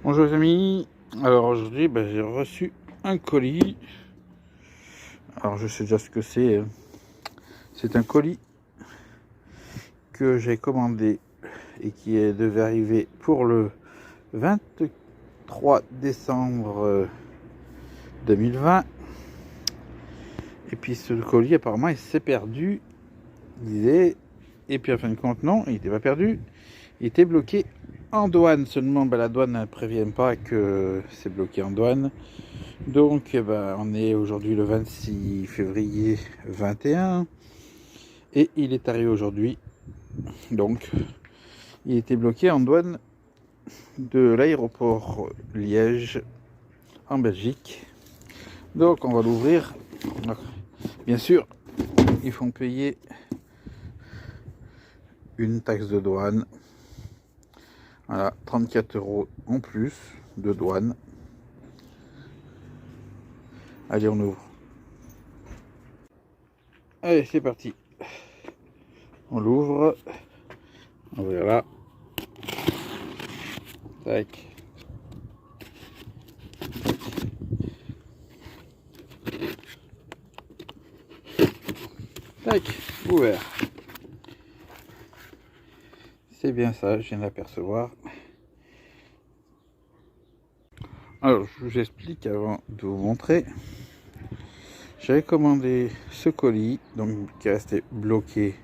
Bonjour les amis, alors aujourd'hui j'ai reçu un colis. Alors je sais déjà ce que c'est. C'est un colis que j'ai commandé et qui devait arriver pour le 23 décembre 2020. Et puis ce colis apparemment il s'est perdu, et puis en fin de compte non, il n'était pas perdu, il était bloqué en douane. Seulement la douane ne prévient pas que c'est bloqué en douane. Donc on est aujourd'hui le 26 février 21 et il est arrivé aujourd'hui. Donc il était bloqué en douane de l'aéroport Liège en Belgique. Donc on va l'ouvrir. Bien sûr, ils font payer une taxe de douane. Voilà, 34 € en plus de douane. Allez, on ouvre. Allez, c'est parti. On l'ouvre. Voilà. Tac. Tac. Ouvert. C'est bien ça, je viens d'apercevoir. Alors, je vous explique avant de vous montrer. J'avais commandé ce colis, donc qui restait bloqué,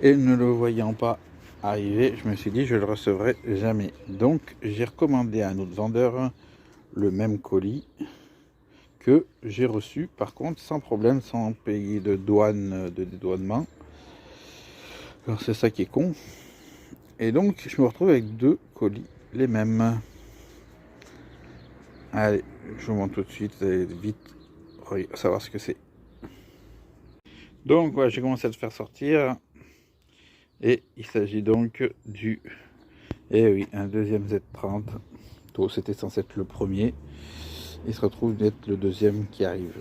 et ne le voyant pas arriver, je me suis dit je le recevrai jamais. Donc j'ai recommandé à un autre vendeur le même colis que j'ai reçu, par contre sans problème, sans payer de douane, de dédouanement. Alors c'est ça qui est con. Et donc je me retrouve avec deux colis, les mêmes. Allez, je vous montre tout de suite, vous allez vite savoir ce que c'est. Donc voilà, j'ai commencé à le faire sortir. Et il s'agit donc du... Eh oui, un deuxième Z30. C'était censé être le premier. Il se retrouve d'être le deuxième qui arrive.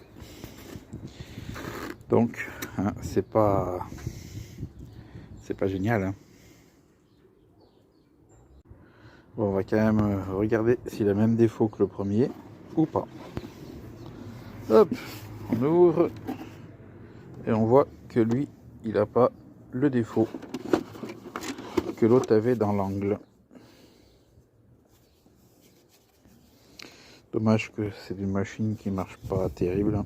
Donc, hein, c'est pas génial. Hein. Bon, on va quand même regarder s'il a le même défaut que le premier ou pas. Hop, on ouvre et on voit que lui, il n'a pas le défaut que l'autre avait dans l'angle. Dommage que c'est une machine qui marche pas terrible. Hein.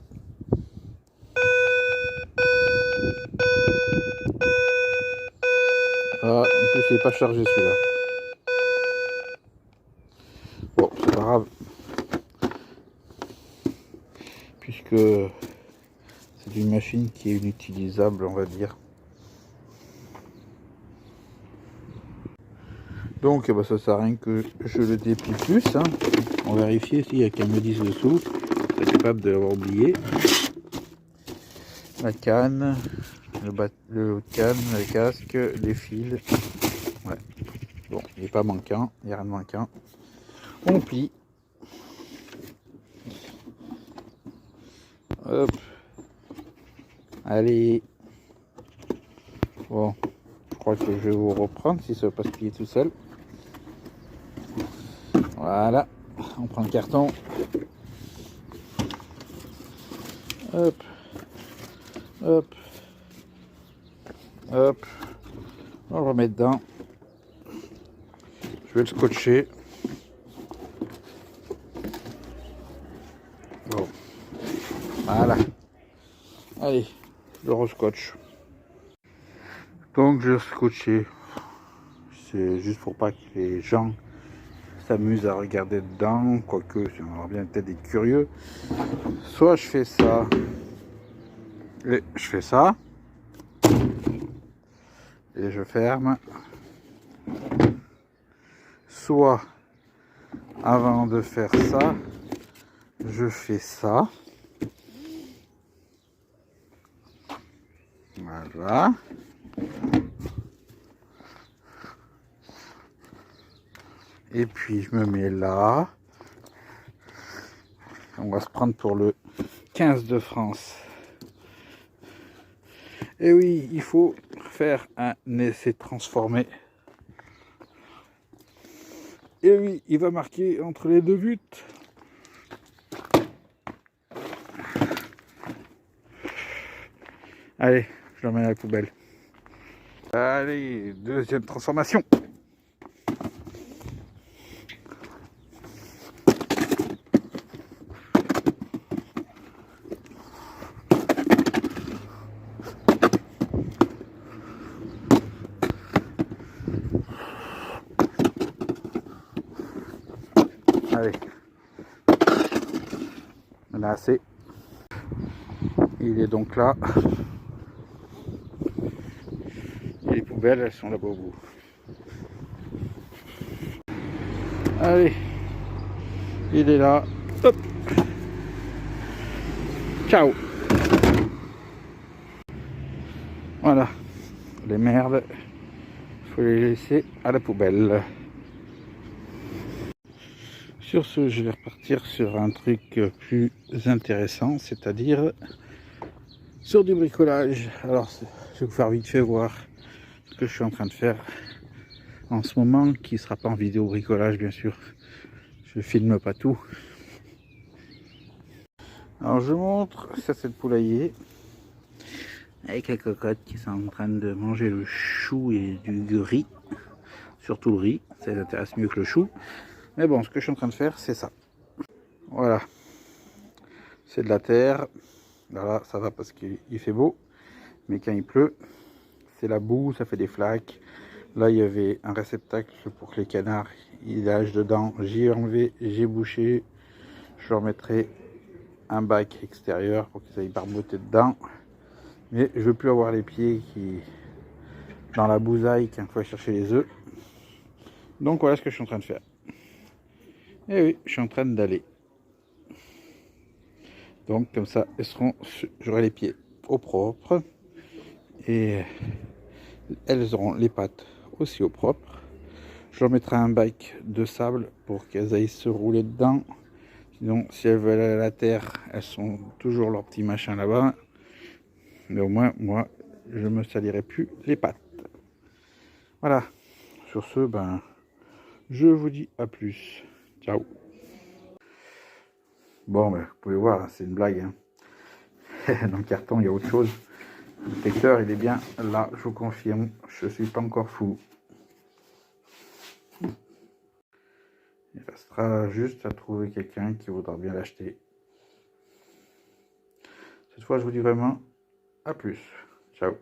Ah, en plus il n'est pas chargé celui-là. Bon, c'est pas grave. Puisque c'est une machine qui est inutilisable, on va dire. Donc ça sert à rien que je le déplie plus. Hein. On va vérifier s'il y a qu'un modis dessous. Je suis capable de l'avoir oublié. La canne, le canne, le casque, les fils. Ouais. Bon, il n'est pas manquant, il n'y a rien de manquant. On plie. Hop. Allez. Bon, je crois que je vais vous reprendre si ça va pas se plier tout seul. Voilà. On prend le carton. Hop. Hop. Hop. On le remet dedans. Je vais le scotcher. Bon. Voilà. Allez, je le rescotche. Donc je le scotché. C'est juste pour pas que les gens s'amusent à regarder dedans, quoique on aura bien peut-être des curieux. Soit je fais ça, et je fais ça, et je ferme. Soit avant de faire ça, je fais ça. Voilà. Et puis je me mets là. On va se prendre pour le 15 de France. Et oui, il faut faire un essai transformé. Et oui, il va marquer entre les deux buts. Allez, je l'emmène à la poubelle. Allez, deuxième transformation. Allez, on a assez. Il est donc là. Et les poubelles, elles sont là-bas au bout. Allez, il est là. Hop. Ciao. Voilà, les merdes, il faut les laisser à la poubelle. Sur ce, je vais repartir sur un truc plus intéressant, c'est-à-dire sur du bricolage. Alors, je vais vous faire vite fait voir ce que je suis en train de faire en ce moment, qui ne sera pas en vidéo bricolage, bien sûr. Je filme pas tout. Alors, je montre, ça c'est le poulailler, avec la cocotte qui sont en train de manger le chou et du riz. Surtout le riz, ça les intéresse mieux que le chou. Mais bon, ce que je suis en train de faire, c'est ça. Voilà. C'est de la terre. Là, ça va parce qu'il fait beau. Mais quand il pleut, c'est la boue, ça fait des flaques. Là, il y avait un réceptacle pour que les canards ils nagent dedans. J'ai enlevé, j'ai bouché. Je leur mettrai un bac extérieur pour qu'ils aillent barboter dedans. Mais je veux plus avoir les pieds qui dans la bousaille quand il faut chercher les œufs. Donc voilà ce que je suis en train de faire. Et oui, je suis en train d'aller. Donc comme ça, j'aurai les pieds au propre. Et elles auront les pattes aussi au propre. Je leur mettrai un bac de sable pour qu'elles aillent se rouler dedans. Sinon, si elles veulent aller à la terre, elles sont toujours leur petit machin là-bas. Mais au moins, moi, je me salirai plus les pattes. Voilà. Sur ce, ben, je vous dis à plus. Ciao. Bon, ben, vous pouvez voir, c'est une blague. Hein. Dans le carton, il y a autre chose. Le détecteur, il est bien là, je vous confirme. Je suis pas encore fou. Il restera juste à trouver quelqu'un qui voudra bien l'acheter. Cette fois, je vous dis vraiment à plus. Ciao.